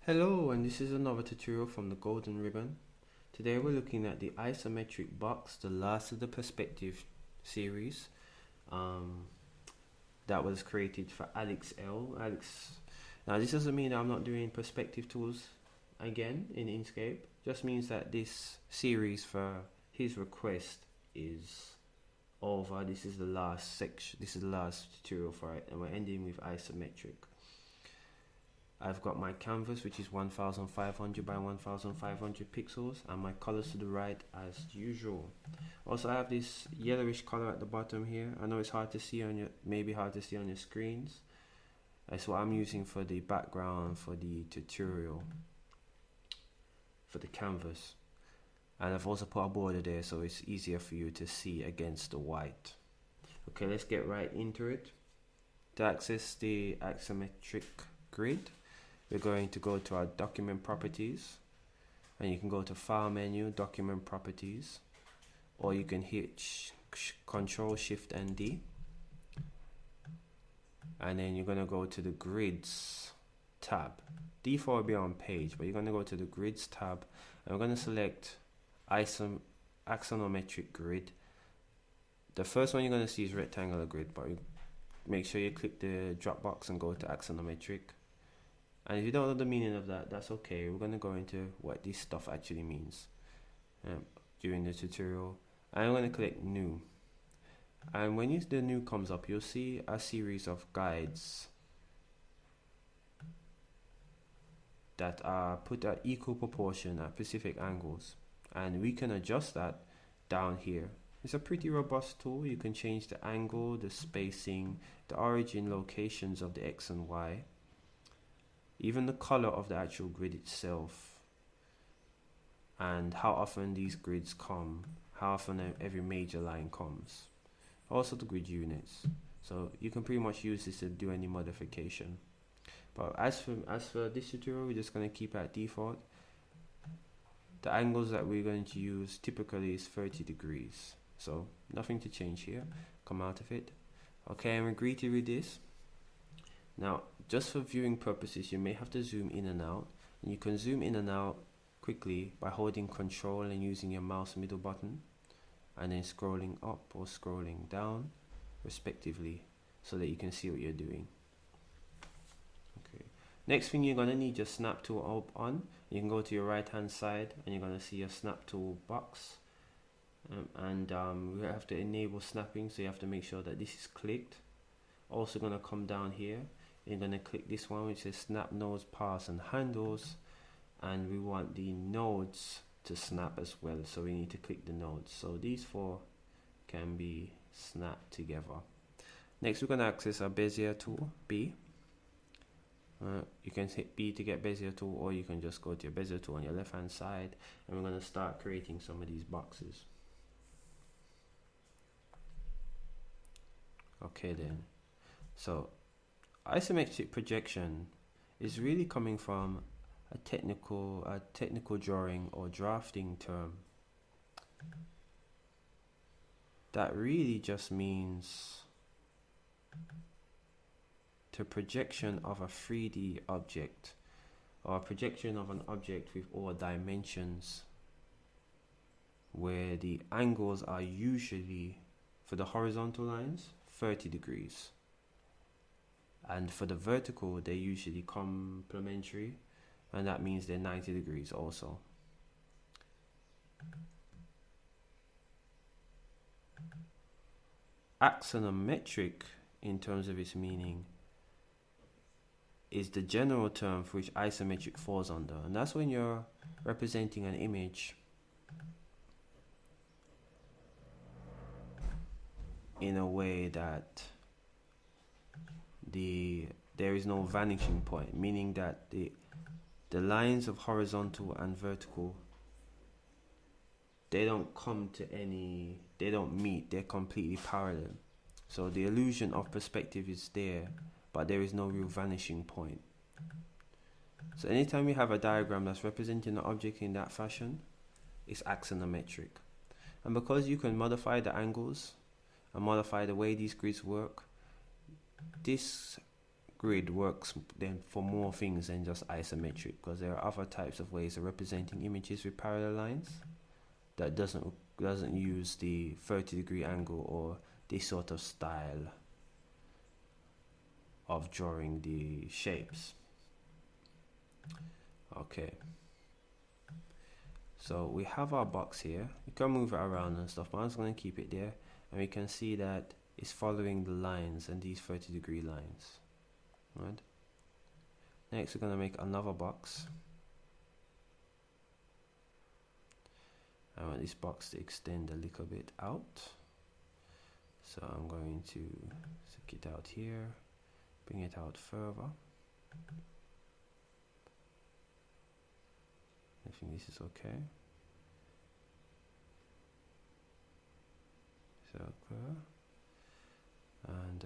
Hello, and this is another tutorial from the Golden Ribbon. Today we're looking at the isometric box, the last of the perspective series that was created for Alex L. Now this doesn't mean that I'm not doing perspective tools again in Inkscape. Just means that this series for his request is over. This is the last section. This is the last tutorial for it, and we're ending with isometric. I've got my canvas, which is 1500 by 1500 pixels, and my colors to the right as usual. Also, I have this yellowish color at the bottom here. I know it's hard to see on your, maybe hard to see on your screens. That's what I'm using for the background for the tutorial for the canvas. And I've also put a border there so it's easier for you to see against the white. Okay, let's get right into it. To access the isometric grid, we're going to go to our document properties, and you can go to file menu, document properties, or you can hit Control Shift and D, and then you're going to go to the grids tab. Default will be on page, but you're going to go to the grids tab, and we're going to select axonometric grid. The first one you're going to see is rectangular grid, but make sure you click the drop box and go to axonometric. And if you don't know the meaning of that, that's okay. We're going to go into what this stuff actually means during the tutorial. And I'm going to click new. And when the new comes up, you'll see a series of guides that are put at equal proportion at specific angles. And we can adjust that down here. It's a pretty robust tool. You can change the angle, the spacing, the origin locations of the X and Y, even the color of the actual grid itself, and how often these grids come, how often every major line comes. Also the grid units. So you can pretty much use this to do any modification. But as for this tutorial, we're just going to keep it at default. The angles that we're going to use typically is 30 degrees. So nothing to change here. Come out of it. Okay, and we're greeted with this. Now, just for viewing purposes, you may have to zoom in and out. And you can zoom in and out quickly by holding Control and using your mouse middle button, and then scrolling up or scrolling down, respectively, so that you can see what you're doing. Okay. Next thing, you're going to need your snap tool on. You can go to your right hand side and you're going to see your snap tool box. We have to enable snapping, so you have to make sure that this is clicked. Also going to come down here. You're going to click this one which says snap nodes, paths and handles, and we want the nodes to snap as well, so we need to click the nodes. So these four can be snapped together. Next, we're going to access our Bezier tool, B. You can hit B to get Bezier tool, or you can just go to your Bezier tool on your left hand side, and we're going to start creating some of these boxes. Okay then, so isometric projection is really coming from a technical drawing or drafting term that really just means the projection of a 3D object, or a projection of an object with all dimensions, where the angles are usually, for the horizontal lines, 30 degrees. And for the vertical, they're usually complementary, and that means they're 90 degrees also. Axonometric, in terms of its meaning, is the general term for which isometric falls under, and that's when you're representing an image in a way that there is no vanishing point, meaning that the lines of horizontal and vertical, they don't meet, they're completely parallel. So the illusion of perspective is there, but there is no real vanishing point. So anytime you have a diagram that's representing an object in that fashion, it's axonometric. And because you can modify the angles and modify the way these grids work, this grid works then for more things than just isometric, because there are other types of ways of representing images with parallel lines that doesn't use the 30-degree angle or this sort of style of drawing the shapes. Okay, so we have our box here. You can move it around and stuff, but I'm just going to keep it there, and we can see that it's following the lines and these 30-degree lines. Right. Next, we're going to make another box. I want this box to extend a little bit out, so I'm going to stick it out here, bring it out further. I think this is okay. Circle. And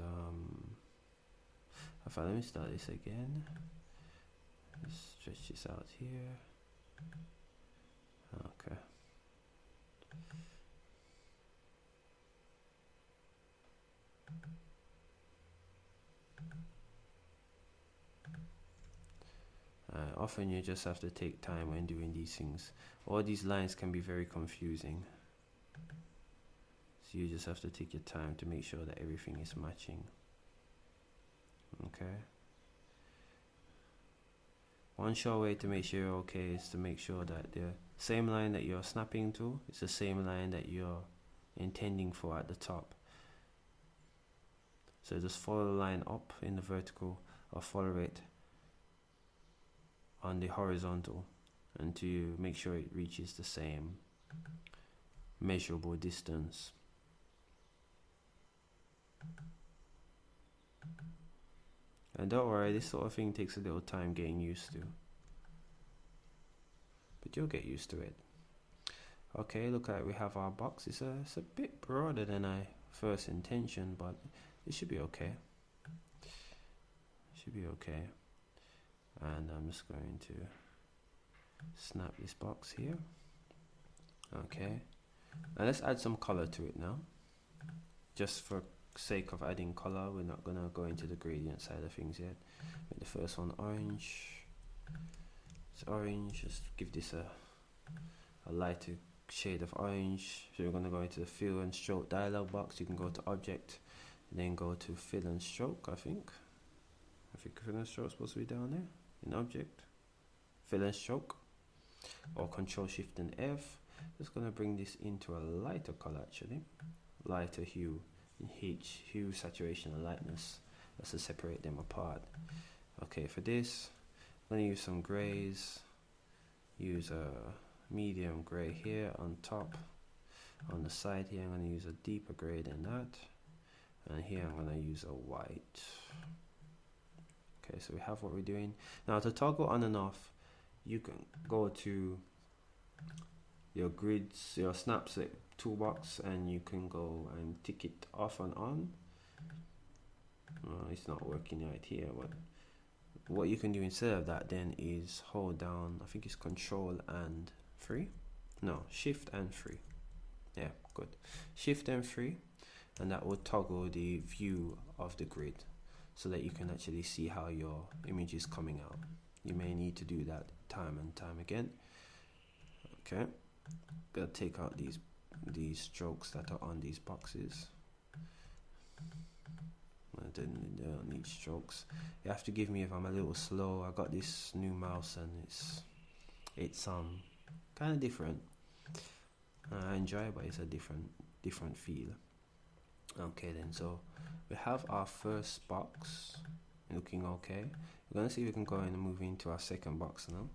let me start this again. Let's stretch this out here. Okay. Often you just have to take time when doing these things. All these lines can be very confusing, so you just have to take your time to make sure that everything is matching. Okay. One sure way to make sure you're okay is to make sure that the same line that you're snapping to is the same line that you're intending for at the top. So just follow the line up in the vertical, or follow it on the horizontal, and to make sure it reaches the same measurable distance. And don't worry, this sort of thing takes a little time getting used to, but you'll get used to it. Okay, look like we have our box. It's a bit broader than I first intentioned, but it should be okay. Should be okay. And I'm just going to snap this box here. Okay, now let's add some color to it now. Just for sake of adding color, we're not gonna go into the gradient side of things yet. Make the first one orange. It's orange. Just give this a lighter shade of orange. So we're gonna go into the fill and stroke dialog box. You can go to object and then go to fill and stroke. I think fill and stroke is supposed to be down there in object, fill and stroke, or Control Shift and F. Just gonna bring this into a lighter color, actually, lighter hue. Hue, saturation, and lightness. That's to separate them apart. Okay, for this, I'm going to use some grays. Use a medium gray here on top. On the side here, I'm going to use a deeper gray than that. And here, I'm going to use a white. Okay, so we have what we're doing. Now, to toggle on and off, you can go to your grids, your snaps toolbox, and you can go and tick it off and on. It's not working right here, but what you can do instead of that then is hold down, I think it's Control and 3, no, Shift and 3. Yeah, good. Shift and 3, and that will toggle the view of the grid so that you can actually see how your image is coming out. You may need to do that time and time again. Okay, gonna take out these strokes that are on these boxes. I don't need strokes. You have to give me if I'm a little slow. I got this new mouse and it's kind of different. I enjoy it, but it's a different feel. Okay then, so we have our first box looking okay. We're gonna see if we can go in and move into our second box now.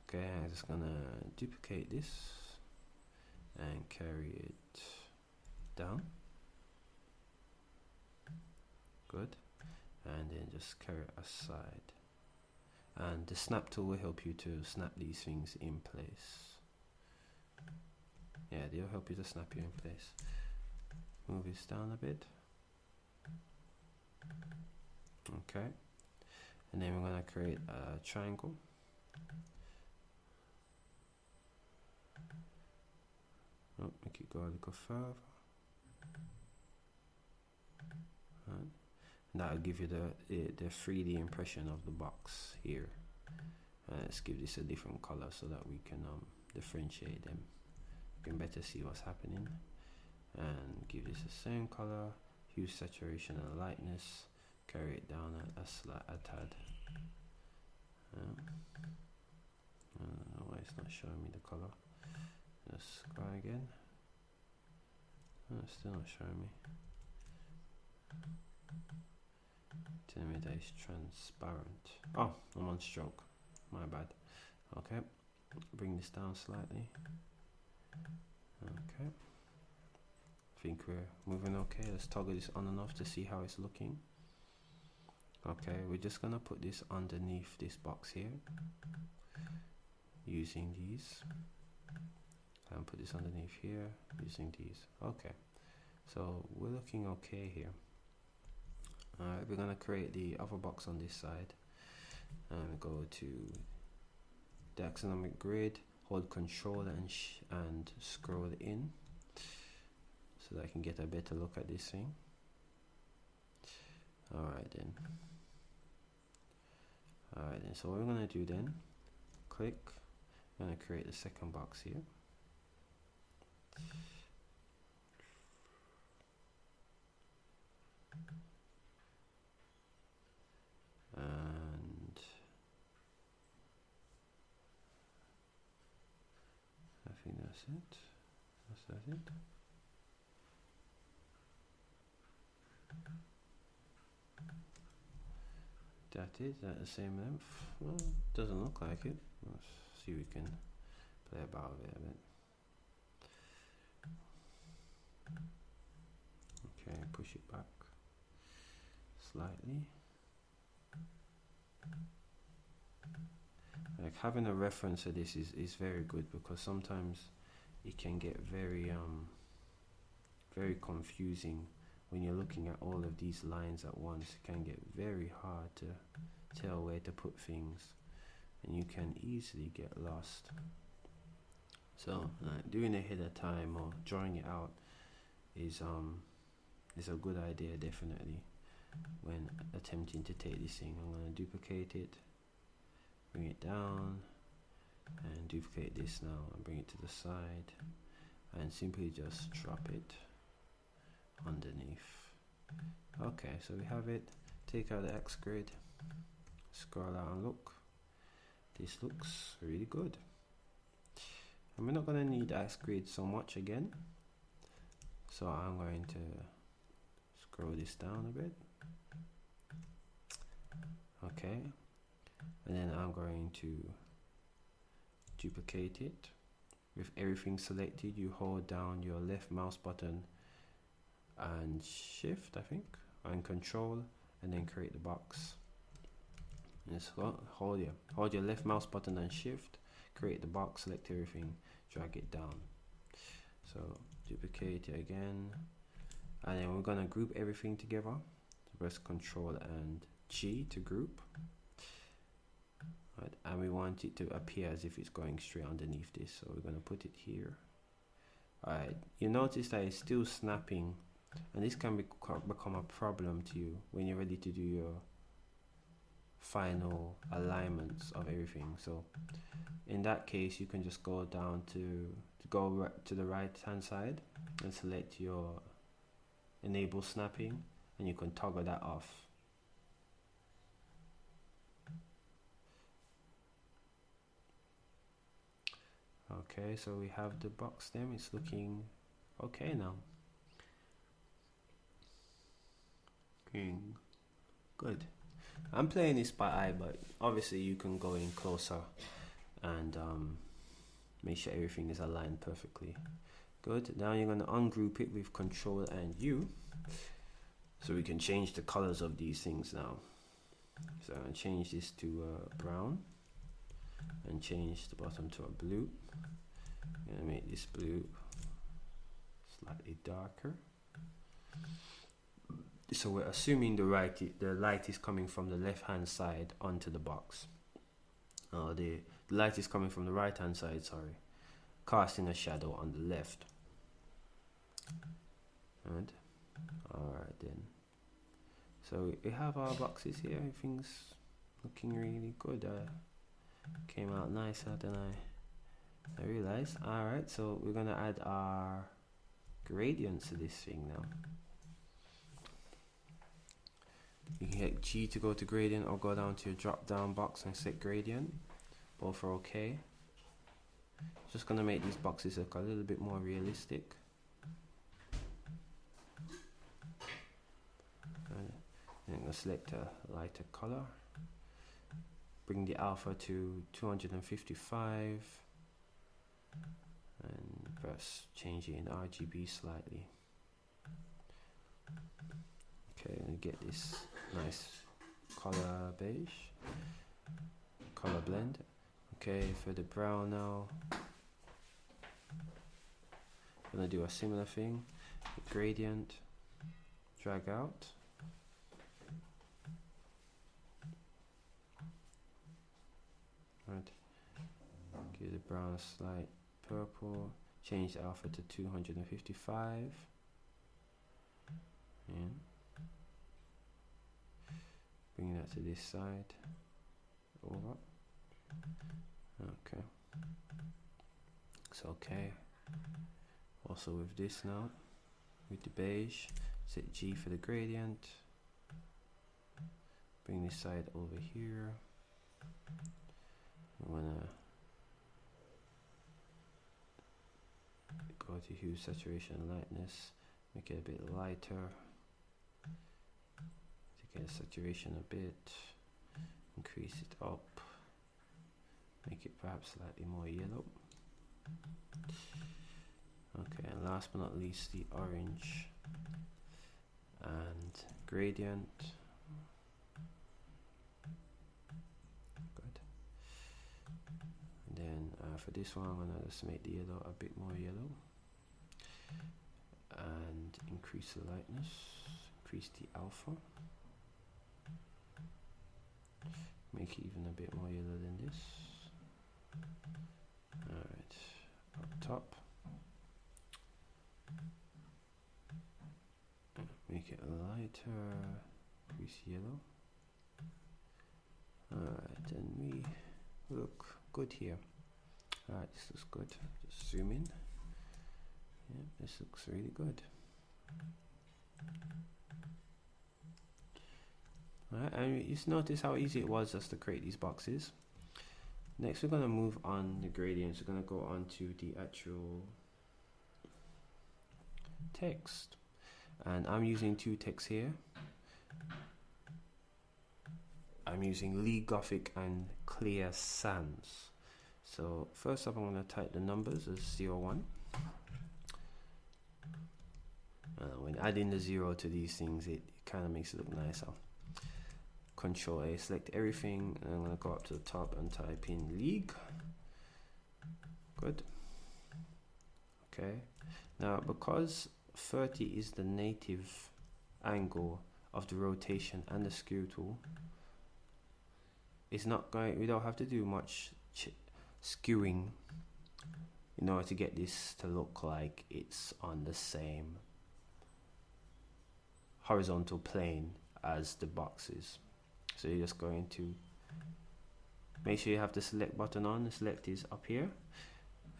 Okay, I'm just gonna duplicate this and carry it down. Good. And then just carry it aside. And the snap tool will help you to snap these things in place. Yeah, they'll help you to snap you in place. Move this down a bit. Okay. And then we're gonna create a triangle. Make it go a little further. Right. And that'll give you the 3D impression of the box here. Let's give this a different color so that we can differentiate them. You can better see what's happening. And give this the same color, hue, saturation and lightness, carry it down a tad. I don't know why it's not showing me the color. Let's try again. Oh, it's still not showing me. Telling me that it's transparent. Oh, I'm on stroke. My bad. Okay, bring this down slightly. Okay, I think we're moving okay. Let's toggle this on and off to see how it's looking. Okay, we're just gonna put this underneath this box here using these, and put this underneath here using these. Okay, so we're looking okay here. Alright, we're gonna create the other box on this side and go to the axonomic grid, hold control and scroll in so that I can get a better look at this thing. Alright then, so what we're gonna do then, click, I'm gonna create the second box here. And I think that's it. That's it. That the same length? Well, doesn't look like it. Let's see if we can play about with it a bit. Okay, push it back slightly. Like having a reference to this is very good, because sometimes it can get very confusing when you're looking at all of these lines at once. It can get very hard to tell where to put things, and you can easily get lost. So doing it ahead of time or drawing it out is a good idea, definitely, when attempting to take this thing. I'm going to duplicate it, bring it down, and duplicate this now and bring it to the side, and simply just drop it underneath. Okay, so we have it. Take out the X grid, scroll out and look. This looks really good. And we're not going to need the X grid so much again, so I'm going to scroll this down a bit. Okay, and then I'm going to duplicate it. With everything selected, you hold down your left mouse button and shift, I think, and control, and then create the box. Just hold your left mouse button and shift, create the box, select everything, drag it down. So duplicate it again, and then we're gonna group everything together. Press Control and G to group. Right, and we want it to appear as if it's going straight underneath this, so we're gonna put it here. Alright, you notice that it's still snapping, and this can become a problem to you when you're ready to do your final alignments of everything. So in that case, you can just go down to the right hand side and select your enable snapping, and you can toggle that off. Okay, so we have the box stem. It's looking okay now. Good. I'm playing this by eye, but obviously you can go in closer and make sure everything is aligned perfectly. Good. Now you're going to ungroup it with Control and U, so we can change the colors of these things now. So I'm going to change this to brown and change the bottom to a blue. I'm going to make this blue slightly darker. So we're assuming the light is coming from the left hand side onto the box. The light is coming from the right hand side, sorry, casting a shadow on the left. And alright then, So we have our boxes here. Everything's looking really good. Came out nicer than I realized. Alright, so we're gonna add our gradients to this thing now. You can hit G to go to gradient, or go down to your drop down box and select gradient. Both are okay. Just gonna make these boxes look a little bit more realistic. And I'm gonna select a lighter color. Bring the alpha to 255 and press change it in RGB slightly. Okay, and get this nice color beige, color blend. Okay, for the brown now, I'm gonna do a similar thing. Gradient, drag out. Right. Give the brown a slight purple. Change the alpha to 255. And bring that to this side. Over. Okay. It's okay. Also with this now, with the beige, set G for the gradient. Bring this side over here. I'm gonna go to hue, saturation, and lightness. Make it a bit lighter. To get saturation a bit. Increase it up. Make it perhaps slightly more yellow. Okay, and last but not least, the orange and gradient. Good. And then for this one, I'm gonna just make the yellow a bit more yellow and increase the lightness, increase the alpha. Make it even a bit more yellow than this. Alright, up top. Make it lighter, increase yellow. Alright, and we look good here. Alright, this looks good. Just zoom in. Yeah, this looks really good. Alright, and you just notice how easy it was just to create these boxes. Next, we're going to move on the gradients. We're going to go on to the actual text. And I'm using two texts here. I'm using Lee Gothic and Clear Sans. So first up, I'm going to type the numbers as 01. When adding the 0 to these things, it kind of makes it look nicer. Control A, select everything, and I'm going to go up to the top and type in League. Good. Okay. Now, because 30 is the native angle of the rotation and the skew tool, it's not going, we don't have to do much skewing in order to get this to look like it's on the same horizontal plane as the boxes. So you're just going to make sure you have the select button on. The select is up here,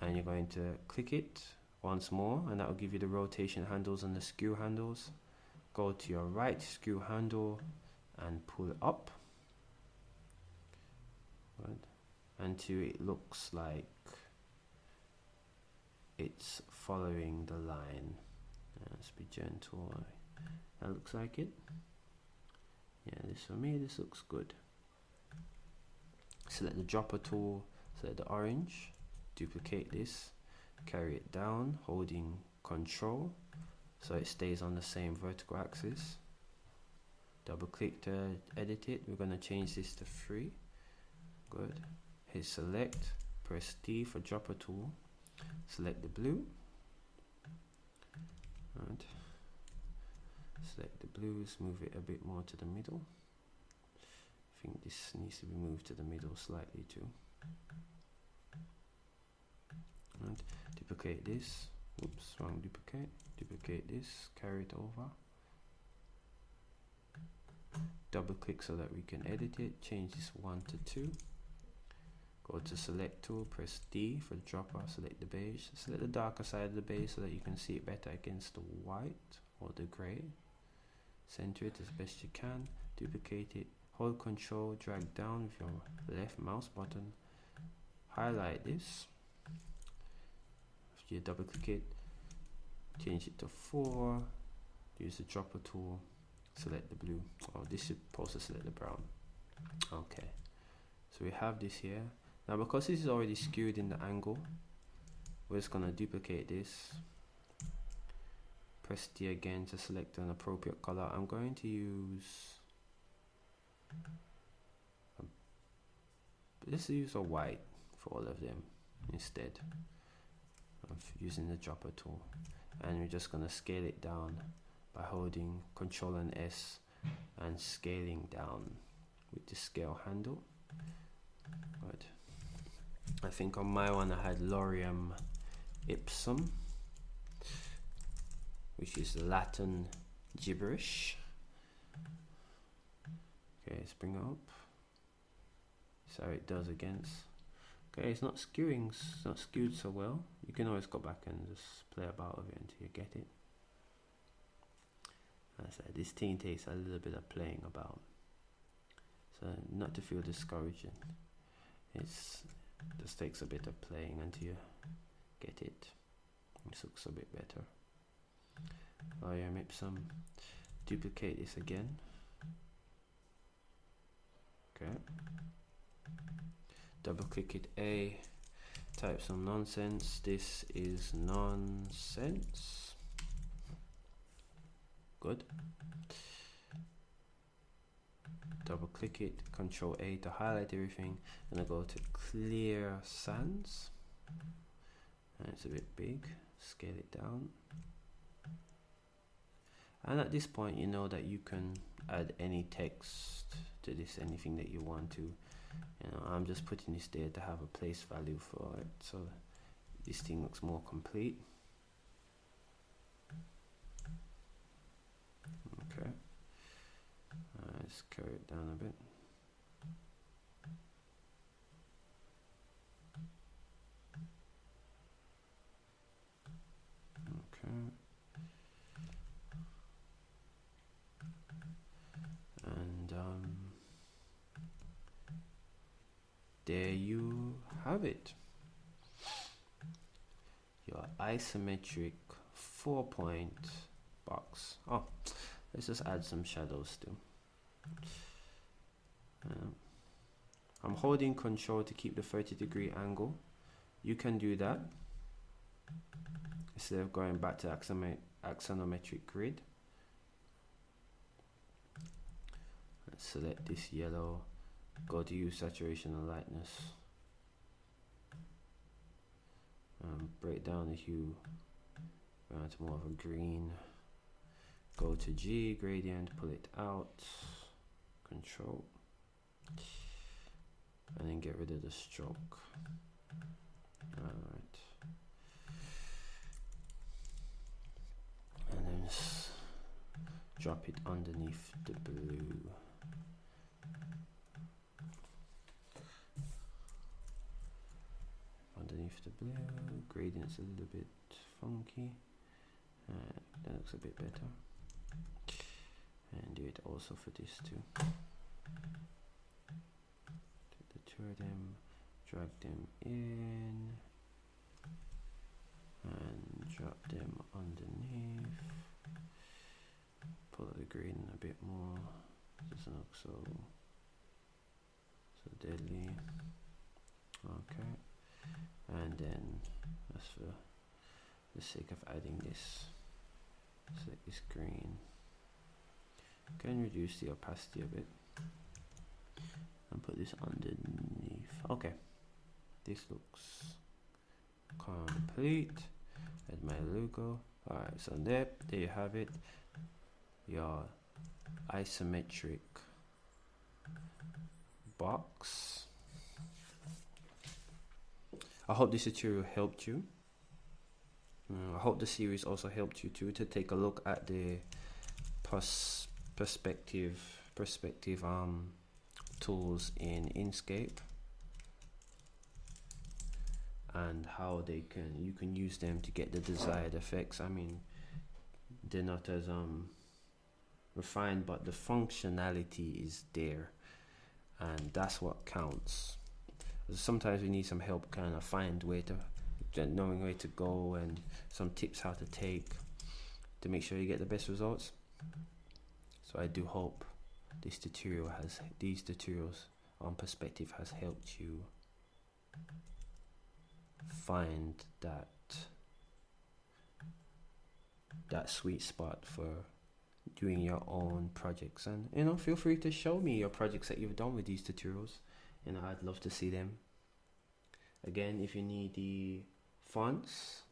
and you're going to click it once more, and that will give you the rotation handles and the skew handles. Go to your right skew handle and pull up, right, until it looks like it's following the line. Let's be gentle. That looks like it. Yeah, this for me, this looks good. Select the dropper tool, select the orange, duplicate this, carry it down, holding Control, so it stays on the same vertical axis. Double click to edit it. We're going to change this to 3. Good. Hit select, press D for dropper tool, select the blue, and select the blues, move it a bit more to the middle. I think this needs to be moved to the middle slightly too. And duplicate this. Oops, wrong duplicate. Duplicate this, carry it over. double click so that we can edit it. Change this 1 to 2. Go to select tool, press D for the dropper, select the beige. Select the darker side of the beige so that you can see it better against the white or the grey. Center it as best you can, duplicate it, hold Control, drag down with your left mouse button, highlight this. After you double click it, change it to 4, use the dropper tool, select the blue. Oh, this should also select the brown. Okay, so we have this here. Now because this is already skewed in the angle, we're just going to duplicate this. Press D again to select an appropriate color. I'm going to use let's use a white for all of them instead of using the dropper tool, and we're just going to scale it down by holding Control and S and scaling down with the scale handle. Good. I think on my one I had Lorem Ipsum, which is Latin gibberish. Okay, let's bring it up. So it does against. Okay, it's not skewing, it's not skewed so well. You can always go back and just play about with it until you get it. As I said, this thing takes a little bit of playing about, so not to feel discouraging. It's just takes a bit of playing until you get it. This looks a bit better. Lorem Ipsum. Duplicate this again. Okay. Double click it A. Type some nonsense. This is nonsense. Good. Double click it. Control A to highlight everything. And I go to clear sans. And it's a bit big. Scale it down. And at this point you know that you can add any text to this, anything that you want to. You know, I'm just putting this there to have a place value for it, so this thing looks more complete. Okay, let's carry it down a bit. Okay. And there you have it. Your isometric 4-point box. Oh, let's just add some shadows too. I'm holding Control to keep the 30-degree angle. You can do that instead of going back to axonometric grid. Let's select this yellow. Go to use saturation and lightness. Break down the hue down to more of a green. Go to G, gradient, pull it out. Control. And then get rid of the stroke. Alright. And then drop it underneath the blue. Underneath the blue, gradient's a little bit funky. That looks a bit better. And do it also for this too. Take the two of them, drag them in, and drop them underneath. Pull the green a bit more. Doesn't look so deadly. Okay. And then, as for the sake of adding this, select this green. Can reduce the opacity a bit and put this underneath. Okay, this looks complete. Add my logo. Alright, so there you have it. Your isometric box. I hope this tutorial helped you. I hope the series also helped you too, to take a look at the perspective perspective tools in Inkscape, and how you can use them to get the desired effects. I mean, they're not as refined, but the functionality is there, and that's what counts. Sometimes we need some help kind of find knowing where to go, and some tips how to take to make sure you get the best results. So I do hope these tutorials on perspective has helped you find that sweet spot for doing your own projects. And feel free to show me your projects that you've done with these tutorials. I'd love to see them. Again, if you need the fonts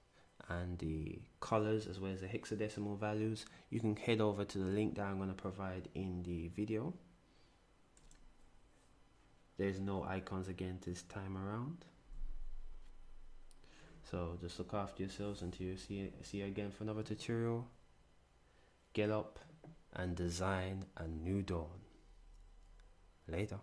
and the colors as well as the hexadecimal values, you can head over to the link that I'm going to provide in the video. There's no icons again this time around, so just look after yourselves until you see you again for another tutorial. Get up and design a new dawn. Later.